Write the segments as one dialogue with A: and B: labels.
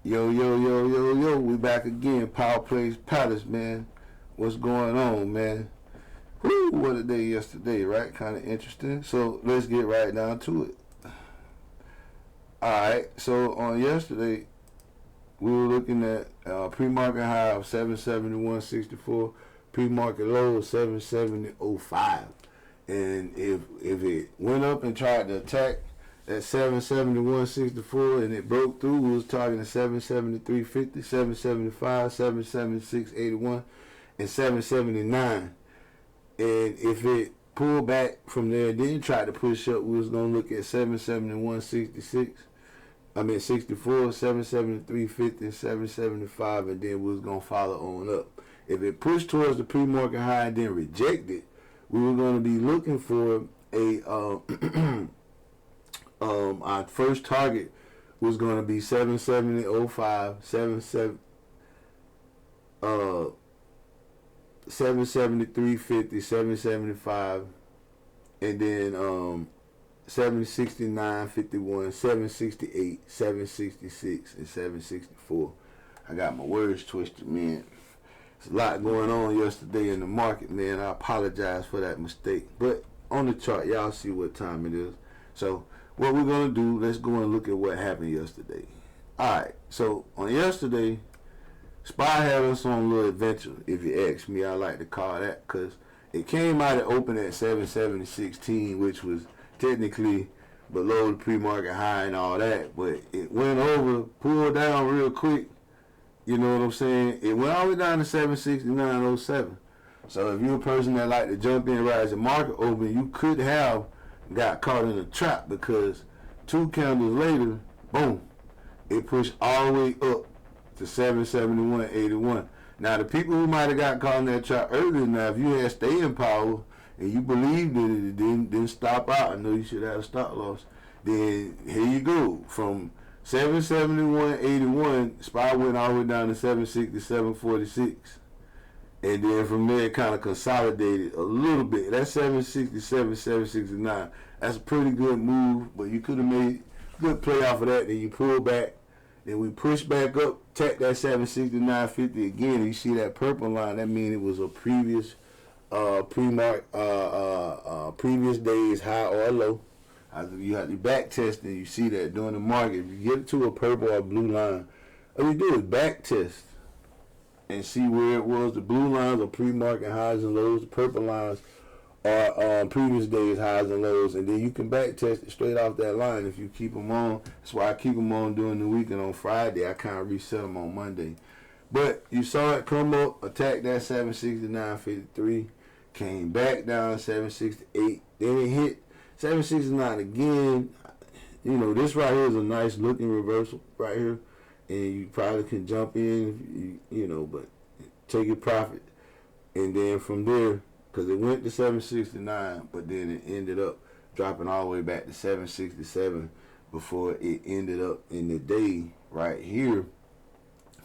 A: Yo, yo, yo, yo, yo, we back again. Power Plays Palace, man. What's going on, man? Whoo, what a day yesterday, right? Kind of interesting. So let's get right down to it. Alright, so on yesterday, we were looking at pre-market high of 771.64, pre-market low of 770.05. And if it went up and tried to attack at 771.64 and it broke through, we was targeting 773.50, 775, 776.81, and 779. And if it pulled back from there and then tried to push up, we was gonna look at 771.66. 64, 773.50, and 775, and then we was gonna follow on up. If it pushed towards the pre-market high and then rejected, we were gonna be looking for a our first target was going to be 770.05, 773.50, 775, and then 769.51, 768, 766, and 764. I got my words twisted, man. There's a lot going on yesterday in the market, man. I apologize for that mistake. But on the chart, y'all see what time it is. So what we're going to do, let's go and look at what happened yesterday. Alright, so on yesterday, SPY had us on a little adventure, if you ask me. I like to call that, because it came out and opened at 770.16, which was technically below the pre-market high and all that, but it went over, pulled down real quick. You know what I'm saying? It went all the way down to 769.07. So if you're a person that like to jump in right as the market open, you could have got caught in a trap, because 2 candles later, boom, it pushed all the way up to 771.81. Now the people who might have got caught in that trap earlier, now if you had staying power and you believed in it, didn't stop out, I know you should have a stop loss, then here you go. From 771.81, SPY went all the way down to 767.46. And then from there, it kind of consolidated a little bit. That's 767, 769. That's a pretty good move, but you could have made a good play off of that. Then you pull back. Then we push back up, tap that 769.50 again. And you see that purple line. That means it was a previous previous day's high or low. You have to back test, and you see that during the market. If you get to a purple or blue line, all you do is back test and see where it was. The blue lines are pre-market highs and lows. The purple lines are previous days highs and lows. And then you can back test it straight off that line if you keep them on. That's why I keep them on during the week, and on Friday I kind of reset them on Monday. But you saw it come up, attack that 769.53, came back down 768, then it hit 769 again. You know, this right here is a nice looking reversal right here. And you probably can jump in, you know, but take your profit. And then from there, because it went to 769, but then it ended up dropping all the way back to 767 before it ended up in the day right here,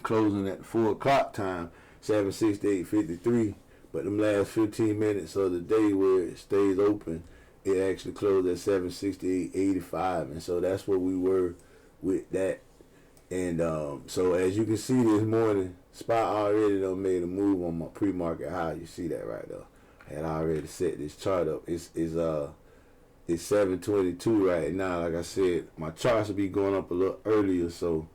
A: closing at 4 o'clock time, 768.53. But them last 15 minutes of the day where it stays open, it actually closed at 768.85. And so that's where we were with that. And so as you can see this morning, SPY already done made a move on my pre-market high. You see that right there. I had already set this chart up. It's 7:22 right now. Like I said, my charts will be going up a little earlier, so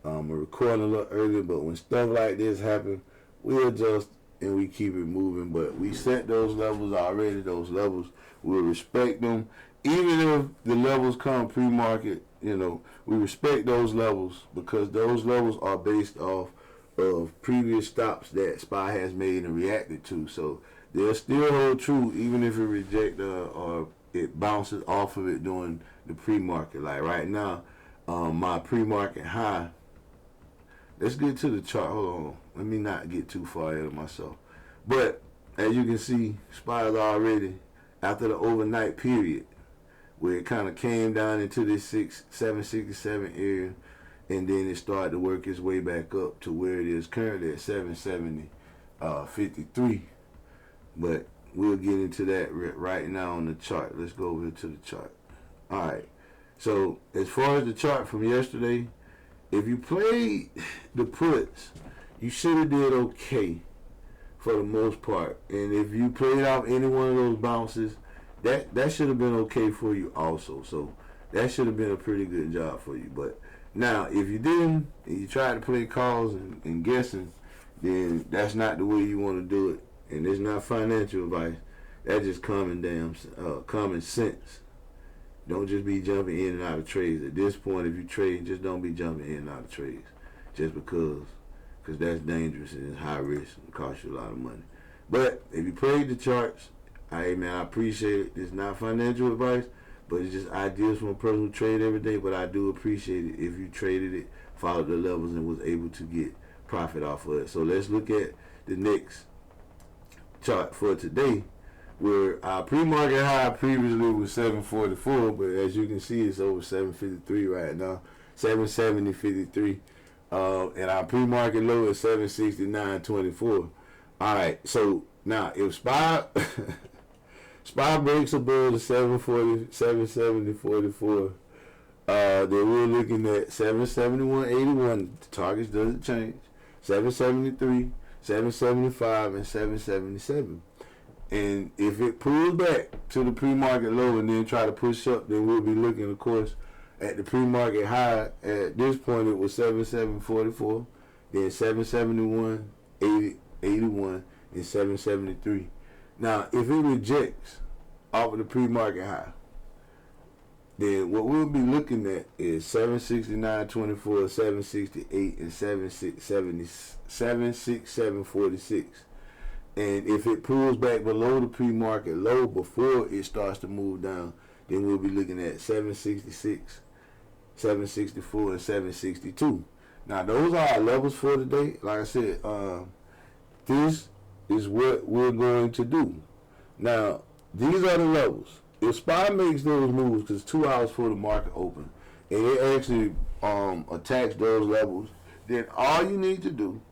A: we're recording a little earlier. But when stuff like this happen, we adjust and we keep it moving. But we set those levels already. Those levels, we'll respect them. Even if the levels come pre-market, you know, we respect those levels, because those levels are based off of previous stops that SPY has made and reacted to. So they'll still hold true even if it rejects or it bounces off of it during the pre-market. Like right now, my pre-market high. Let's get to the chart. Hold on. Let me not get too far ahead of myself. But as you can see, SPY is already after the overnight period, where it kind of came down into this 767 area, and then it started to work its way back up to where it is currently at 770.53. But we'll get into that right now on the chart. Let's go over to the chart. All right. So as far as the chart from yesterday, if you played the puts, you should have did okay for the most part. And if you played out any one of those bounces, that should have been okay for you also. So that should have been a pretty good job for you. But now, if you didn't, and you tried to play calls and guessing, then that's not the way you want to do it. And it's not financial advice. That's just common sense. Don't just be jumping in and out of trades. At this point, if you trade, just don't be jumping in and out of trades. Just because that's dangerous and it's high risk and costs you a lot of money. But if you played the charts, hey man, I appreciate it. It's not financial advice, but it's just ideas from a person who trade every day. But I do appreciate it if you traded it, followed the levels, and was able to get profit off of it. So let's look at the next chart for today, where our pre-market high previously was 744, but as you can see, it's over 753 right now, 770.53, and our pre-market low is 769.24. All right, so now if SPY breaks above the 770.44, then we're looking at 771.81. The targets doesn't change. 773, 775, and 777. And if it pulls back to the pre-market low and then try to push up, then we'll be looking, of course, at the pre-market high. At this point, it was 77.44, then 771, 81, and 773. Now, if it rejects off of the pre-market high, then what we'll be looking at is 769.24, 768, and 767.46. And if it pulls back below the pre-market low before it starts to move down, then we'll be looking at 766, 764, and 762. Now, those are our levels for today. Like I said, this is what we're going to do. Now, these are the levels. If SPY makes those moves, because 2 hours for the market open, and it actually attacks those levels, then all you need to do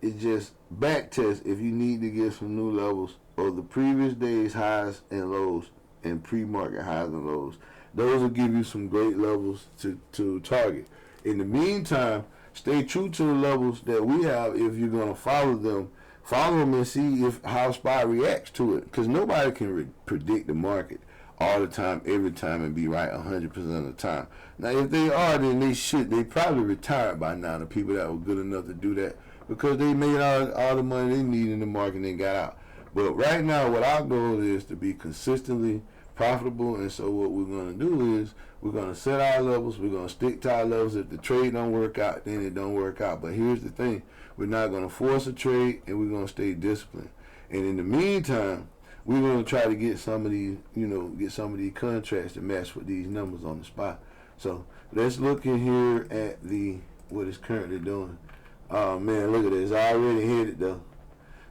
A: is just back test if you need to get some new levels of the previous day's highs and lows and pre-market highs and lows. Those will give you some great levels to target. In the meantime, stay true to the levels that we have. If you're going to follow them and see how SPY reacts to it, because nobody can predict the market all the time, every time, and be right 100% of the time. Now, if they are, then they probably retired by now, the people that were good enough to do that, because they made all the money they need in the market and they got out. But right now, what our goal is to be consistently profitable, and so what we're going to do is we're going to set our levels, we're going to stick to our levels. If the trade don't work out, then it don't work out. But here's the thing, we're not going to force a trade, and we're going to stay disciplined. And in the meantime, we're going to try to get some of these, contracts to match with these numbers on the spot. So let's look in here at what it's currently doing. Oh man, look at this. I already hit it though.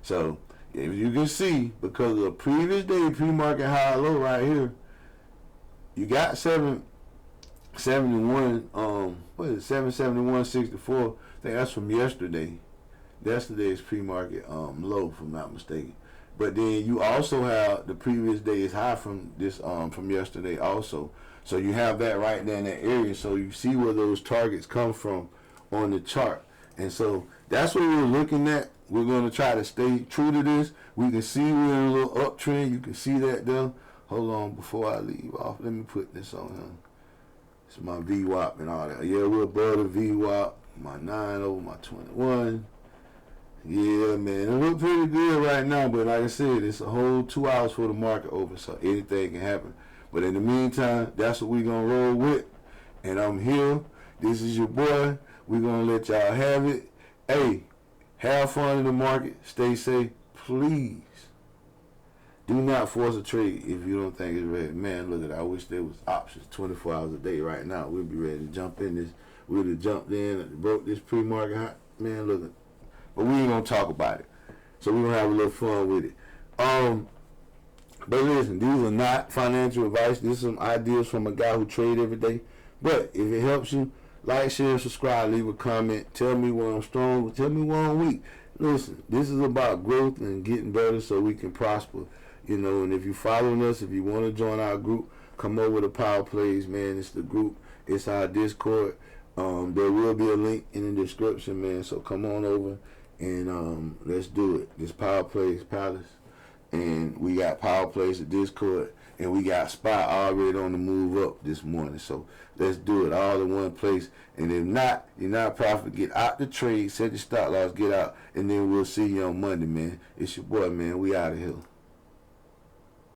A: So if you can see, because of the previous day pre-market high low right here, you got 771. What is it? 771.64. I think that's from yesterday. Yesterday's pre-market low, if I'm not mistaken. But then you also have the previous day's high from yesterday also. So you have that right there in that area. So you see where those targets come from on the chart. And so that's what we're looking at. We're going to try to stay true to this. We can see we're in a little uptrend. You can see that there. Hold on, before I leave off, let me put this on here. It's my VWAP and all that. Yeah, we're above the VWAP. My 9 over my 21. Yeah, man, it looks pretty good right now. But like I said, it's a whole 2 hours for the market open, so anything can happen. But in the meantime, that's what we're going to roll with. And I'm here. This is your boy. We're going to let y'all have it. Hey, have fun in the market. Stay safe. Please do not force a trade if you don't think it's ready. Man, look at that. I wish there was options 24 hours a day right now. We'll be ready to jump in this. We would have jumped in and broke this pre-market high. Man, look at. But we ain't going to talk about it. So we're going to have a little fun with it. But listen, these are not financial advice. These are some ideas from a guy who trades every day. But if it helps you, like, share, subscribe, leave a comment. Tell me where I'm strong. Tell me where I'm weak. Listen, this is about growth and getting better so we can prosper. And if you're following us, if you want to join our group, come over to Power Plays, man. It's the group. It's our Discord. There will be a link in the description, man. So come on over and let's do it. This Power Plays Palace, and we got Power Plays at Discord, and we got Spot already on the move up this morning. So let's do it all in one place. And if not, you're not profit. Get out the trade, set your stop loss, get out, and then we'll see you on Monday, man. It's your boy, man. We out of here.